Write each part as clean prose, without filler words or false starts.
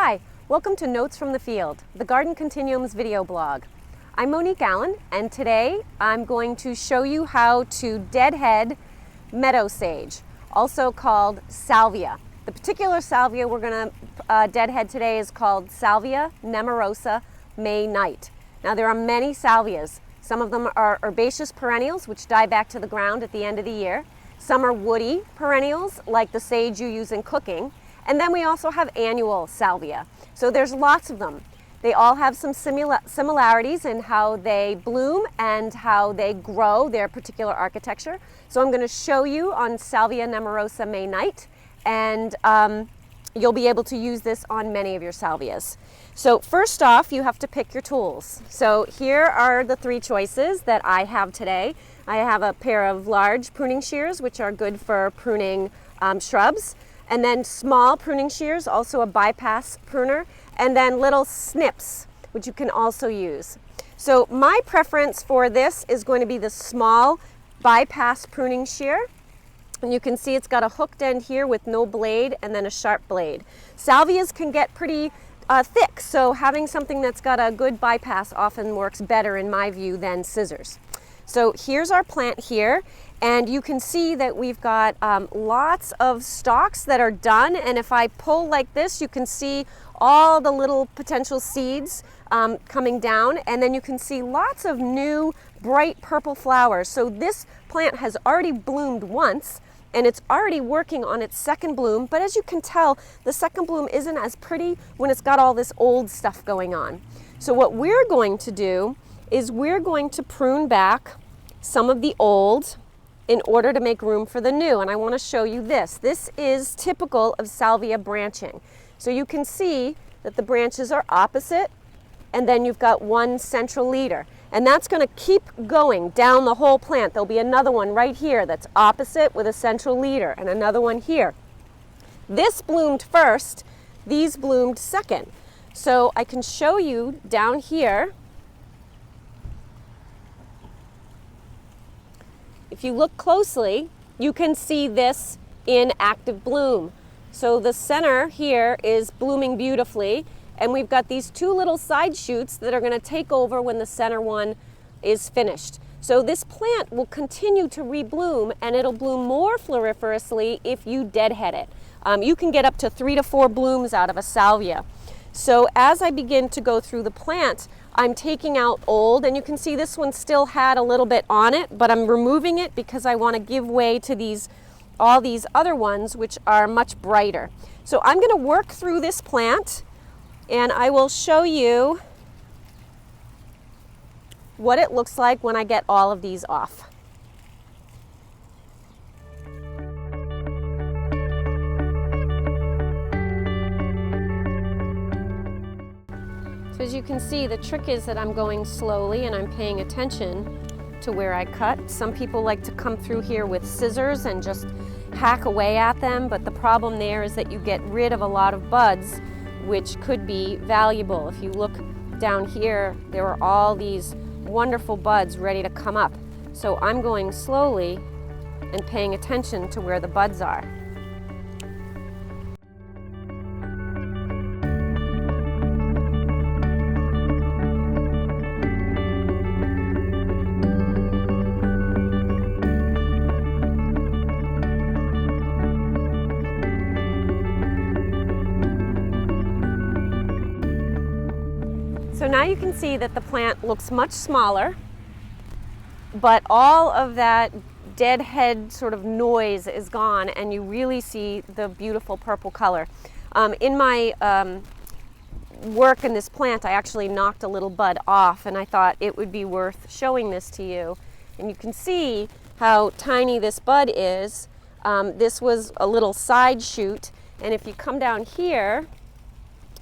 Hi, welcome to Notes from the Field, the Garden Continuum's video blog. I'm Monique Allen, and today I'm going to show you how to deadhead meadow-sage, also called salvia. The particular salvia we're going to deadhead today is called Salvia nemorosa May night. Now there are many salvias. Some of them are herbaceous perennials, which die back to the ground at the end of the year. Some are woody perennials, like the sage you use in cooking. And then we also have annual salvia. So there's lots of them. They all have some similarities in how they bloom and how they grow, their particular architecture. So I'm going to show you on Salvia nemorosa May night, and you'll be able to use this on many of your salvias. So first off, you have to pick your tools. So here are the three choices that I have today. I have a pair of large pruning shears, which are good for pruning shrubs. And then small pruning shears, also a bypass pruner, and then little snips, which you can also use. So my preference for this is going to be the small bypass pruning shear. And you can see it's got a hooked end here with no blade and then a sharp blade. Salvias can get pretty thick, so having something that's got a good bypass often works better in my view than scissors. So here's our plant here, and you can see that we've got lots of stalks that are done, and if I pull like this, you can see all the little potential seeds coming down, and then you can see lots of new bright purple flowers. So this plant has already bloomed once, and it's already working on its second bloom, but as you can tell, the second bloom isn't as pretty when it's got all this old stuff going on. So what we're going to do is we're going to prune back some of the old in order to make room for the new. And I want to show you this. This is typical of salvia branching. So you can see that the branches are opposite, and then you've got one central leader. And that's going to keep going down the whole plant. There'll be another one right here that's opposite with a central leader, and another one here. This bloomed first, these bloomed second. So I can show you down here. If you look closely, you can see this in active bloom. So the center here is blooming beautifully, and we've got these two little side shoots that are going to take over when the center one is finished. So this plant will continue to rebloom, and it'll bloom more floriferously if you deadhead it. You can get up to 3 to 4 blooms out of a salvia. So as I begin to go through the plant, I'm taking out old, and you can see this one still had a little bit on it, but I'm removing it because I want to give way to all these other ones which are much brighter. So I'm going to work through this plant, and I will show you what it looks like when I get all of these off. So as you can see, the trick is that I'm going slowly and I'm paying attention to where I cut. Some people like to come through here with scissors and just hack away at them, but the problem there is that you get rid of a lot of buds, which could be valuable. If you look down here, there are all these wonderful buds ready to come up. So I'm going slowly and paying attention to where the buds are. So now you can see that the plant looks much smaller, but all of that deadhead sort of noise is gone, and you really see the beautiful purple color. In my work in this plant, I actually knocked a little bud off, and I thought it would be worth showing this to you. And you can see how tiny this bud is. This was a little side shoot, and if you come down here,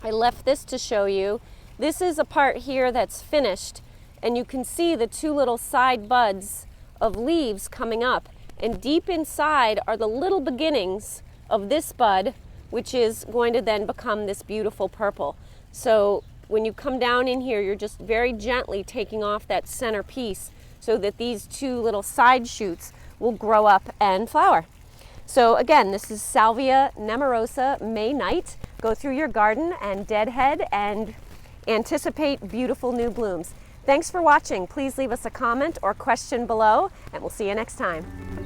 I left this to show you. This is a part here that's finished, and you can see the two little side buds of leaves coming up, and deep inside are the little beginnings of this bud, which is going to then become this beautiful purple. So when you come down in here, you're just very gently taking off that center piece so that these two little side shoots will grow up and flower. So again, this is Salvia nemorosa May night. go through your garden and deadhead and anticipate beautiful new blooms. Thanks for watching. Please leave us a comment or question below, and we'll see you next time.